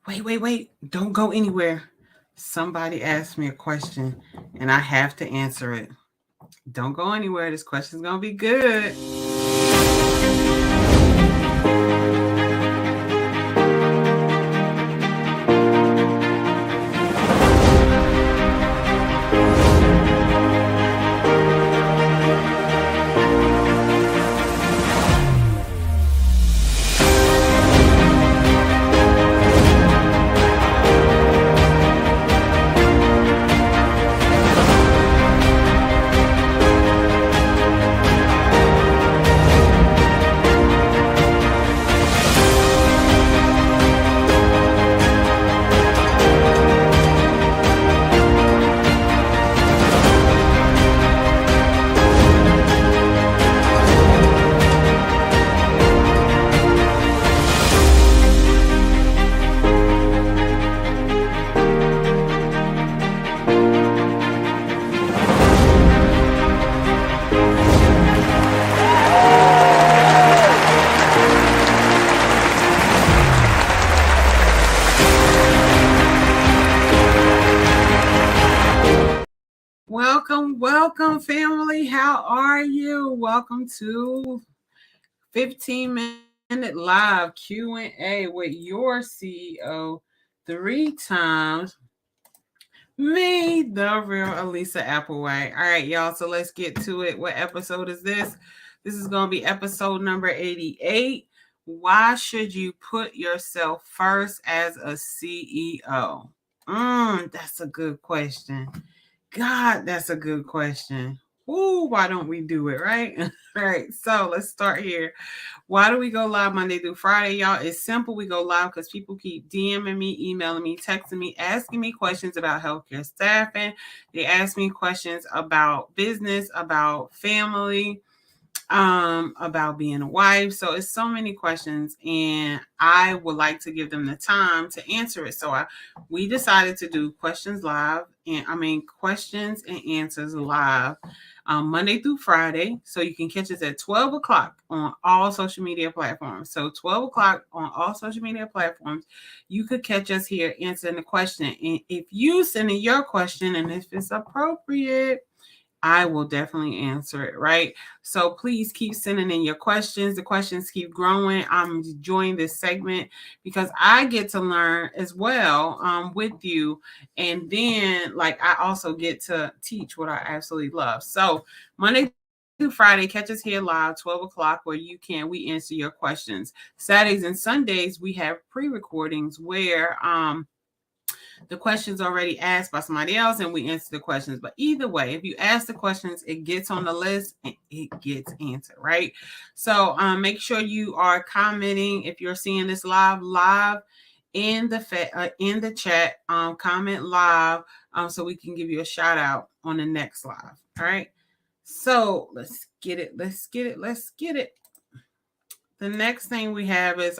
Wait. Don't go anywhere. Somebody asked me a question and I have to answer it. Don't go anywhere. This question's going to be good. Welcome, family. How are you? Welcome to 15-minute live Q&A with your CEO 3 times. Me, the real Alisa Applewhite. All right, y'all. So let's get to it. What episode is this? This is going to be episode number 88. Why should you put yourself first as a CEO? That's a good question. God, that's a good question. Ooh, why don't we do it, right? All right, so let's start here. Why do we go live Monday through Friday, y'all? It's simple. We go live because people keep DMing me, emailing me, texting me, asking me questions about healthcare staffing. They ask me questions about business, about family, about being a wife. So it's so many questions, and I would like to give them the time to answer it. So we decided to do questions and answers live Monday through Friday. So you can catch us at 12 o'clock on all social media platforms. So 12 o'clock on all social media platforms, you could catch us here answering the question. And if you send in your question and if it's appropriate, I will definitely answer it, right? So please keep sending in your questions. The questions keep growing. I'm enjoying this segment because I get to learn as well with you. And then, I also get to teach what I absolutely love. So Monday through Friday, catch us here live, 12 o'clock, where we answer your questions. Saturdays and Sundays, we have pre-recordings where the questions already asked by somebody else and we answer the questions. But either way, if you ask the questions, it gets on the list and it gets answered, right? So make sure you are commenting if you're seeing this live in the chat. Comment live so we can give you a shout out on the next live. All right. So let's get it. The next thing we have is,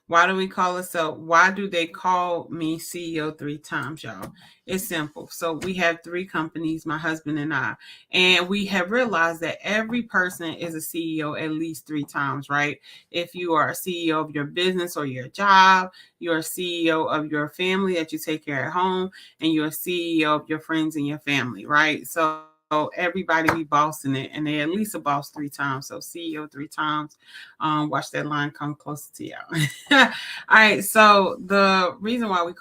why do we call ourselves? Why do they call me CEO 3 times, y'all? It's simple. So we have 3 companies, my husband and I, and we have realized that every person is a CEO at least 3 times, right? If you are a CEO of your business or your job, you're a CEO of your family that you take care at home, and you're a CEO of your friends and your family, right? So everybody be bossing it, and they at least a boss 3 times. So CEO 3 times. Watch that line come closer to y'all. All right. So the reason why we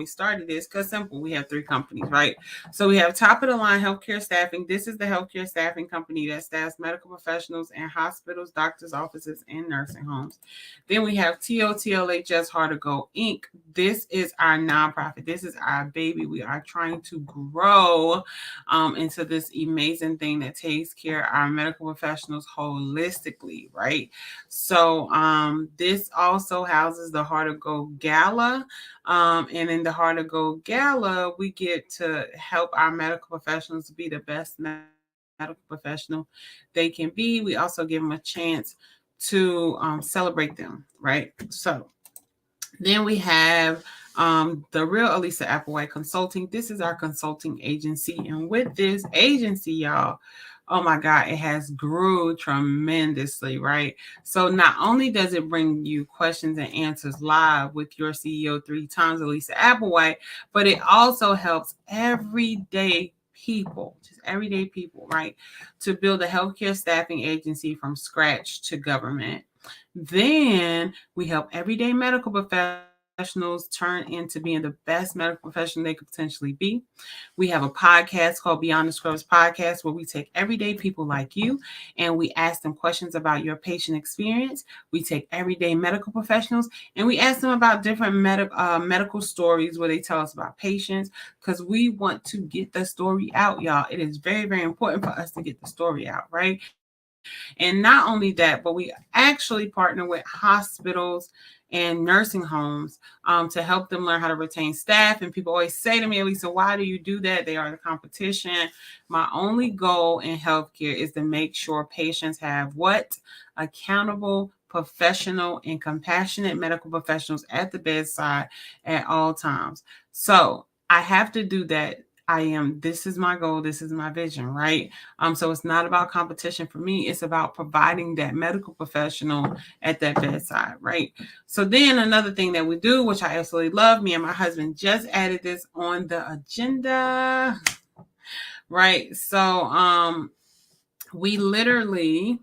started this, because simple, we have 3 companies, right? So we have top of the line healthcare staffing. This is the healthcare staffing company that staffs medical professionals in hospitals, doctors' offices, and nursing homes. Then we have TOTLHS Hard to Go Inc. This is our nonprofit. This is our baby. We are trying to grow into this amazing thing that takes care of our medical professionals holistically, right? So this also houses the Heart to Go Gala. And in the Heart to Go Gala, we get to help our medical professionals be the best medical professional they can be. We also give them a chance to celebrate them, right? So then we have the real Alisa Applewhite Consulting. This is our consulting agency. And with this agency, y'all, oh my God, it has grew tremendously, right? So not only does it bring you questions and answers live with your CEO 3 times, Alisa Applewhite, but it also helps everyday people, just everyday people, right, to build a healthcare staffing agency from scratch to government. Then we help everyday medical professionals turn into being the best medical professional they could potentially be. We have a podcast called Beyond the Scrubs Podcast where we take everyday people like you and we ask them questions about your patient experience. We take everyday medical professionals and we ask them about different medical stories where they tell us about patients because we want to get the story out, y'all. It is very, very important for us to get the story out, right? And not only that, but we actually partner with hospitals and nursing homes to help them learn how to retain staff. And people always say to me, Alisa, why do you do that? They are the competition. My only goal in healthcare is to make sure patients have what? Accountable, professional, and compassionate medical professionals at the bedside at all times. So I have to do that. This is my goal, this is my vision, right? So it's not about competition for me, it's about providing that medical professional at that bedside, right? So then another thing that we do, which I absolutely love, me and my husband just added this on the agenda, right? So we literally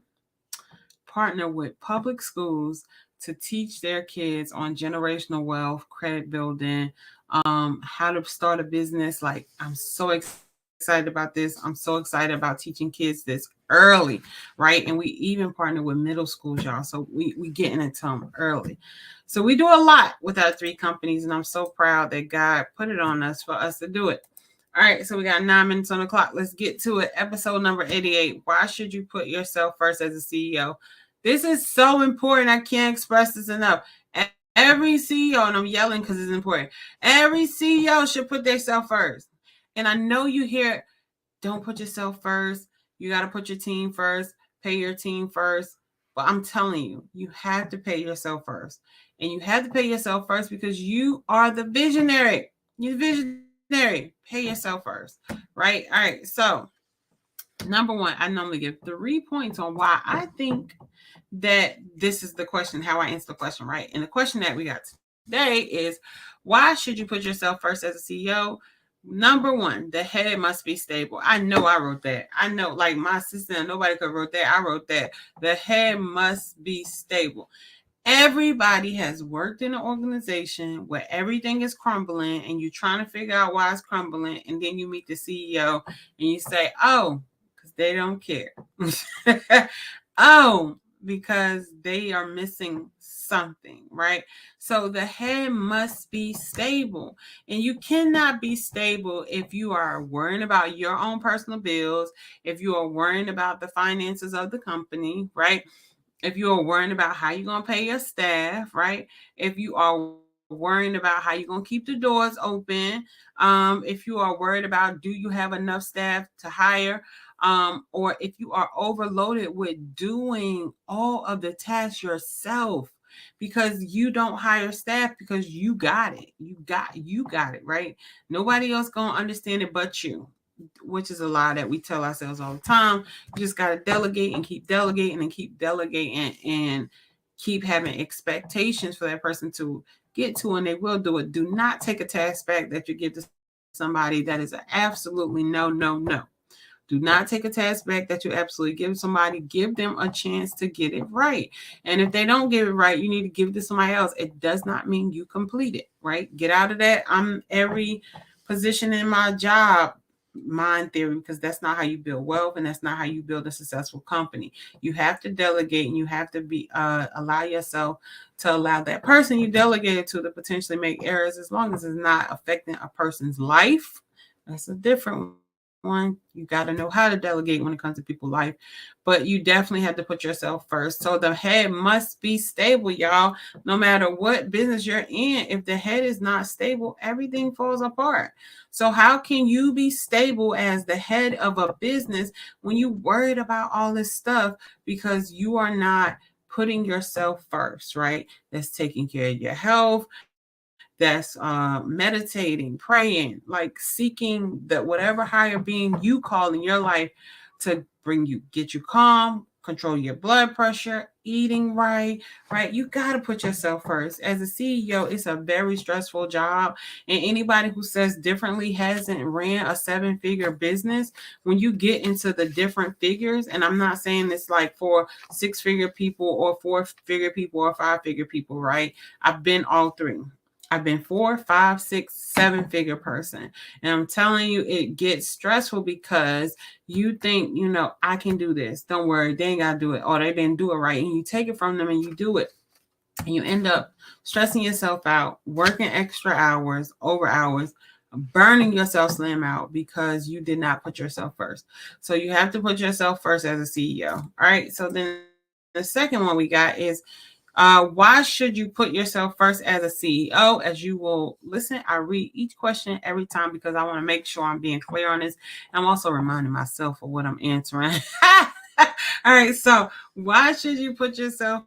partner with public schools to teach their kids on generational wealth, credit building, how to start a business. Like, I'm so excited about this. I'm so excited about teaching kids this early, right? And we even partner with middle schools, y'all. So we getting it to them early. So we do a lot with our 3 companies, and I'm so proud that God put it on us for us to do it. All right, so we got 9 minutes on the clock. Let's get to it. Episode number 88. Why should you put yourself first as a CEO? This is so important. I can't express this enough. Every CEO, and I'm yelling because it's important, every CEO should put themselves first. And I know you hear, don't put yourself first. You got to put your team first, pay your team first. But I'm telling you, you have to pay yourself first. And you have to pay yourself first because you are the visionary. You're the visionary. Pay yourself first, right? All right, so number 1, I normally give 3 points on why I think that this is the question, how I answer the question, right? And the question that we got today is, why should you put yourself first as a CEO? Number 1, the head must be stable. I know I wrote that. I know, like my assistant, nobody could have wrote that. I wrote that. The head must be stable. Everybody has worked in an organization where everything is crumbling and you're trying to figure out why it's crumbling. And then you meet the CEO and you say, oh, because they don't care. Oh, because they are missing something, right? So the head must be stable. And you cannot be stable if you are worrying about your own personal bills, if you are worrying about the finances of the company, right? If you are worrying about how you're going to pay your staff, right? If you are worrying about how you're going to keep the doors open, if you are worried about, do you have enough staff to hire? Or if you are overloaded with doing all of the tasks yourself because you don't hire staff because you got it. You got it, right? Nobody else going to understand it but you, which is a lie that we tell ourselves all the time. You just got to delegate and keep delegating and keep delegating and keep having expectations for that person to get to, and they will do it. Do not take a task back that you give to somebody. That is an absolutely no, no, no. Do not take a task back that you absolutely give somebody. Give them a chance to get it right. And if they don't get it right, you need to give it to somebody else. It does not mean you complete it, right? Get out of that. I'm every position in my job mind theory, because that's not how you build wealth and that's not how you build a successful company. You have to delegate and you have to be allow yourself to allow that person you delegated to potentially make errors, as long as it's not affecting a person's life. That's a different one. You got to know how to delegate when it comes to people's life, but you definitely have to put yourself first. So the head must be stable, y'all. No matter what business you're in, if the head is not stable, everything falls apart. So how can you be stable as the head of a business when you're worried about all this stuff because you are not putting yourself first, right? That's taking care of your health, that's meditating, praying, like seeking the whatever higher being you call in your life to get you calm, control your blood pressure, eating right. You got to put yourself first. As a CEO, it's a very stressful job. And anybody who says differently hasn't ran a 7-figure business. When you get into the different figures, and I'm not saying it's like for 6-figure people or 4-figure people or 5-figure people, right? I've been all three. I've been 4, 5, 6, 7-figure person. And I'm telling you, it gets stressful because you think, I can do this. Don't worry, they ain't got to do it. Or they didn't do it right. And you take it from them and you do it. And you end up stressing yourself out, working extra hours, over hours, burning yourself slim out because you did not put yourself first. So you have to put yourself first as a CEO. All right. So then the second one we got is, why should you put yourself first as a CEO? As you will listen, I read each question every time because I want to make sure I'm being clear on this. I'm also reminding myself of what I'm answering. All right. So why should you put yourself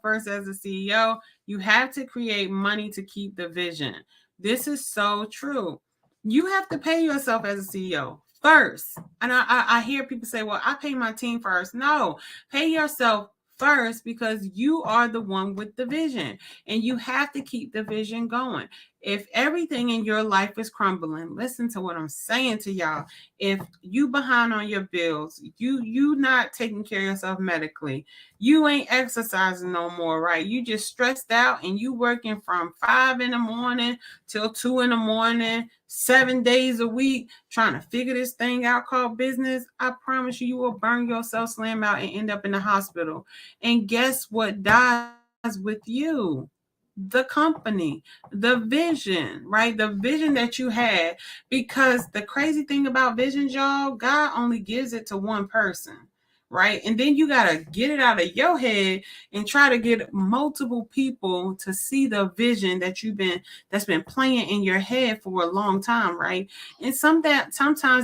first as a CEO? You have to create money to keep the vision. This is so true. You have to pay yourself as a CEO first. And I hear people say, well, I pay my team first. No, pay yourself first because you are the one with the vision and you have to keep the vision going. If everything in your life is crumbling, listen to what I'm saying to y'all. If you behind on your bills, you not taking care of yourself medically, you ain't exercising no more, right? You just stressed out and you working from 5 in the morning till 2 in the morning, 7 days a week, trying to figure this thing out called business. I promise you will burn yourself slim out and end up in the hospital. And guess what dies with you? The company, the vision, right? The vision that you had. Because the crazy thing about visions, y'all, God only gives it to one person, right? And then you got to get it out of your head and try to get multiple people to see the vision that's been playing in your head for a long time, right? And sometimes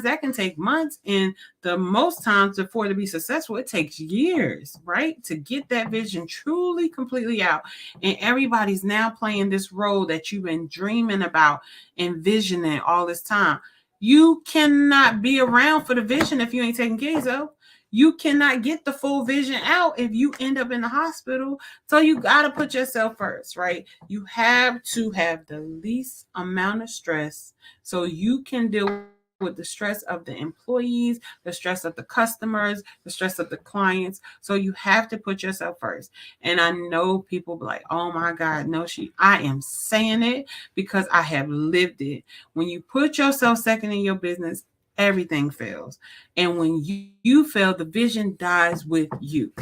that can take months, and the most times before to be successful, it takes years, right? To get that vision truly completely out. And everybody's now playing this role that you've been dreaming about, envisioning all this time. You cannot be around for the vision if you ain't taking care of yourself. You cannot get the full vision out if you end up in the hospital. So you got to put yourself first, right? You have to have the least amount of stress so you can deal with the stress of the employees, the stress of the customers, the stress of the clients. So you have to put yourself first. And I know people be like, oh my God, no, I am saying it because I have lived it. When you put yourself second in your business, everything fails. And when you fail, the vision dies with you.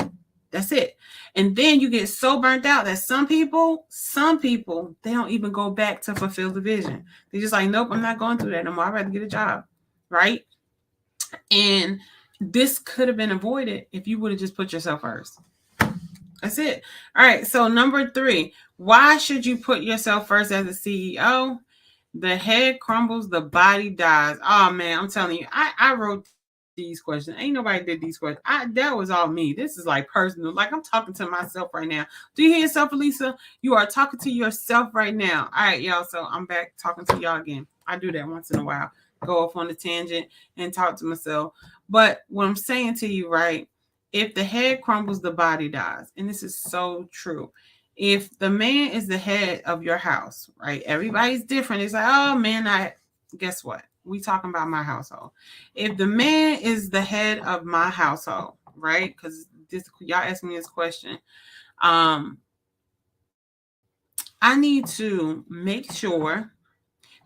That's it. And then you get so burnt out that some people, they don't even go back to fulfill the vision. They're just like, nope, I'm not going through that no more. I'd rather get a job, right? And this could have been avoided if you would have just put yourself first. That's it. All right. So number 3, why should you put yourself first as a CEO? The head crumbles, the body dies. Oh man, I'm telling you, I wrote these questions. Ain't nobody did these questions. That was all me. This is like personal. Like I'm talking to myself right now. Do you hear yourself, Alisa? You are talking to yourself right now. All right, y'all. So I'm back talking to y'all again. I do that once in a while. Go off on a tangent and talk to myself. But what I'm saying to you, right? If the head crumbles, the body dies. And this is so true. If the man is the head of your house, right? Everybody's different. It's like, oh man, guess what? We talking about my household. If the man is the head of my household, right? Because y'all asked me this question. I need to make sure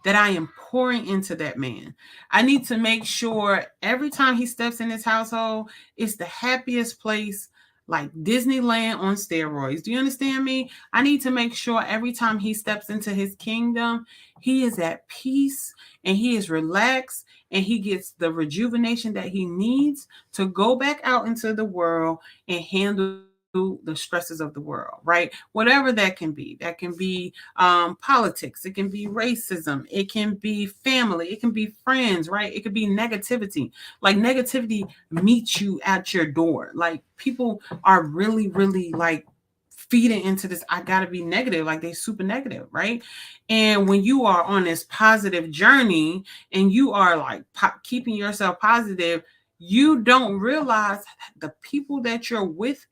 that I am pouring into that man. I need to make sure every time he steps in his household, it's the happiest place, like Disneyland on steroids. Do you understand me? I need to make sure every time he steps into his kingdom, he is at peace and he is relaxed and he gets the rejuvenation that he needs to go back out into the world and handle the stresses of the world, right? Whatever that can be. That can be politics. It can be racism. It can be family. It can be friends, right? It could be negativity. Like negativity meets you at your door. Like people are really, really like feeding into this. I got to be negative. Like they super negative, right? And when you are on this positive journey and you are like keeping yourself positive, You don't realize the people that you're with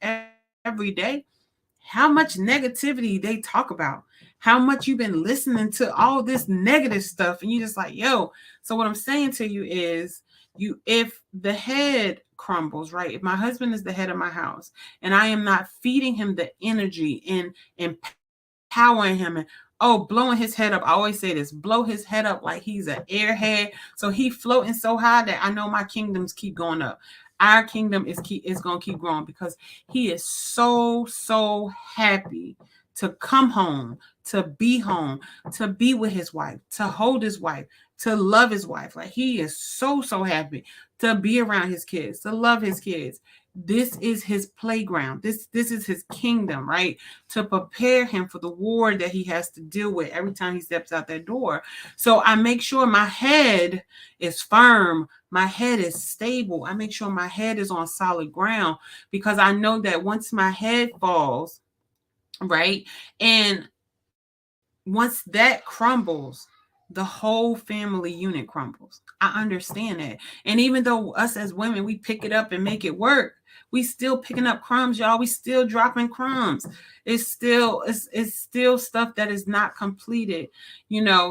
every day, how much negativity they talk about, how much you've been listening to all this negative stuff, and you just like, yo. So what I'm saying to you is, if the head crumbles, right? If my husband is the head of my house and I am not feeding him the energy and empowering him and blowing his head up. I always say this, blow his head up like he's an airhead. So he floating so high that I know my kingdoms keep going up. Our kingdom is gonna keep growing because he is so happy to come home, to be with his wife, to hold his wife, to love his wife. Like he is so happy to be around his kids, to love his kids. This is his playground. This is his kingdom, right? To prepare him for the war that he has to deal with every time he steps out that door. So I make sure my head is firm, my head is stable. I make sure my head is on solid ground, because I know that once my head falls, right, and once that crumbles, the whole family unit crumbles. I understand that. And even though us as women, we pick it up and make it work, we still picking up crumbs, y'all. We still dropping crumbs. It's still stuff that is not completed,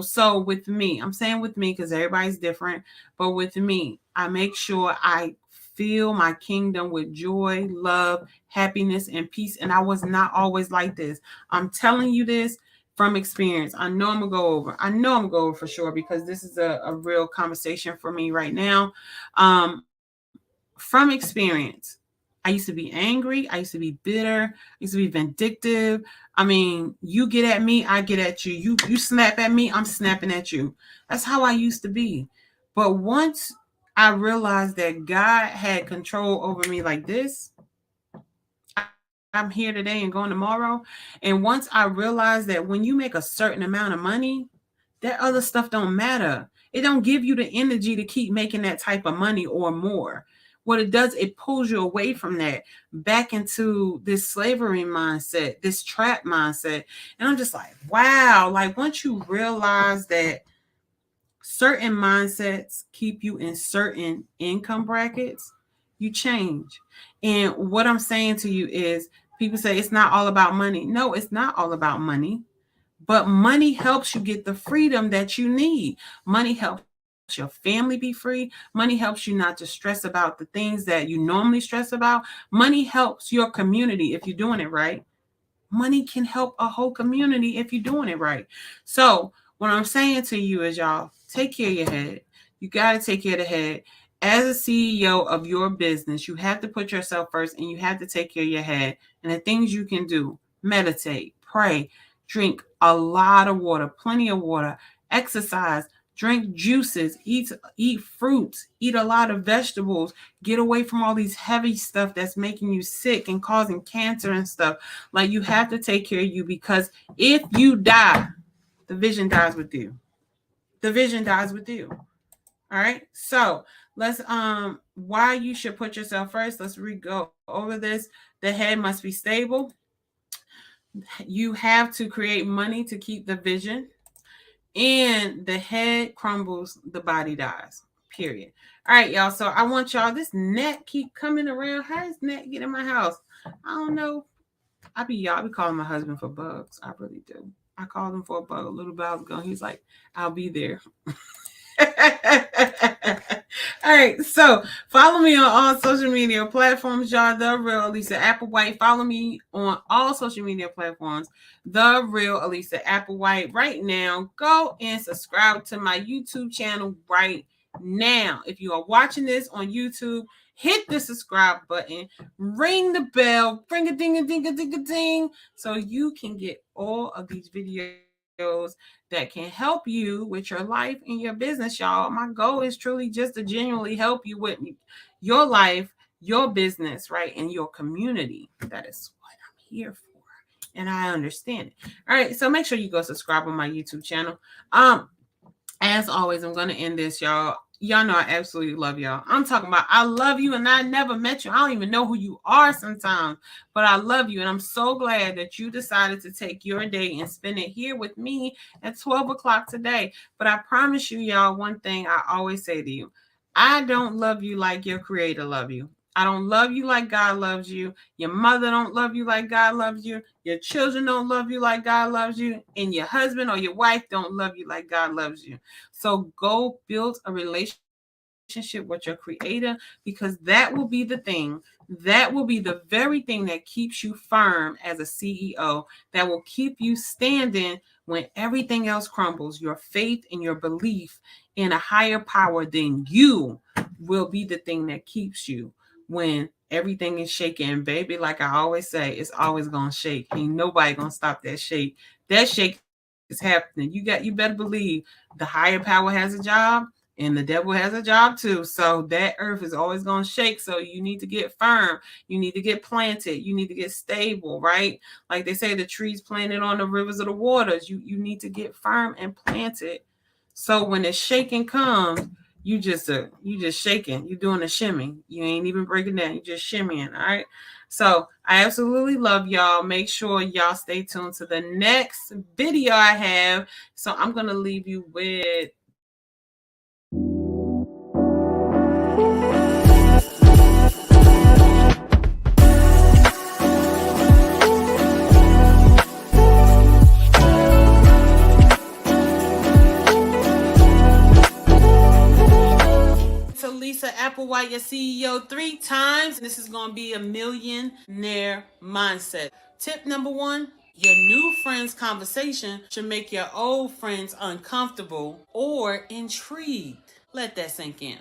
So with me, I'm saying with me because everybody's different, but with me, I make sure I fill my kingdom with joy, love, happiness, and peace. And I was not always like this. I'm telling you this from experience. I know I'm gonna go over. I know I'm gonna go over for sure, because this is a real conversation for me right now. From experience, I used to be angry. I used to be bitter. I used to be vindictive. I mean, you get at me, I get at you. You snap at me, I'm snapping at you. That's how I used to be. But once I realized that God had control over me like this, I'm here today and going tomorrow. And once I realized that when you make a certain amount of money, that other stuff don't matter. It don't give you the energy to keep making that type of money or more. What it does, it pulls you away from that, back into this slavery mindset, this trap mindset. And I'm just like, wow. Like once you realize that certain mindsets keep you in certain income brackets, you change. And what I'm saying to you is, people say it's not all about money. No, it's not all about money. But money helps you get the freedom that you need. Money helps your family be free. Money helps you not to stress about the things that you normally stress about. Money helps your community if you're doing it right. Money can help a whole community if you're doing it right. So what I'm saying to you is, y'all, take care of your head. You got to take care of the head. As a CEO of your business, you have to put yourself first, and you have to take care of your head. And the things you can do: meditate, pray, drink a lot of water, plenty of water, exercise, drink juices, eat fruits, eat a lot of vegetables, get away from all these heavy stuff that's making you sick and causing cancer and stuff. Like, you have to take care of you, because if you die, the vision dies with you. The vision dies with you. All right. So let's why you should put yourself first. Let's go over this. The head must be stable. You have to create money to keep the vision. And the head crumbles, the body dies. Period. All right, y'all. So I want y'all, this net keep coming around. How does net get in my house? I don't know. Y'all be calling my husband for bugs. I really do. I called him for a bug a little while ago. He's like, I'll be there. All right, so follow me on all social media platforms, y'all. The Real Alisa Applewhite. Follow me on all social media platforms. The Real Alisa Applewhite. Right now, go and subscribe to my YouTube channel right now. If you are watching this on YouTube, hit the subscribe button, ring the bell, ring a ding a ding a ding a ding, so you can get all of these videos that can help you with your life and your business, y'all. My goal is truly just to genuinely help you with your life, your business, right, and your community. That is what I'm here for, and I understand it. All right, so make sure you go subscribe on my YouTube channel. As always, I'm going to end this, y'all. Y'all know I absolutely love y'all. I'm talking about I love you, and I never met you. I don't even know who you are sometimes, but I love you. And I'm so glad that you decided to take your day and spend it here with me at 12 o'clock today. But I promise you, y'all, one thing I always say to you: I don't love you like your creator love you. I don't love you like God loves you. Your mother don't love you like God loves you. Your children don't love you like God loves you. And your husband or your wife don't love you like God loves you. So go build a relationship with your creator, because that will be the thing. That will be the very thing that keeps you firm as a CEO, that will keep you standing when everything else crumbles. Your faith and your belief in a higher power than you will be the thing that keeps you when everything is shaking. And baby, like I always say, it's always gonna shake. Ain't nobody gonna stop that shake. That shake is happening. You better believe the higher power has a job and the devil has a job too. So that earth is always going to shake. So you need to get firm. You need to get planted. You need to get stable, right? Like they say, the trees planted on the rivers of the waters. You need to get firm and planted. So when the shaking comes, you just shaking. You're doing a shimmy. You ain't even breaking down. You just shimmying. All right. So I absolutely love y'all. Make sure y'all stay tuned to the next video I have. So I'm gonna leave you with Alisa Applewhite, your CEO 3 times. This is going to be a millionaire mindset. Tip number 1, your new friends' conversation should make your old friends uncomfortable or intrigued. Let that sink in.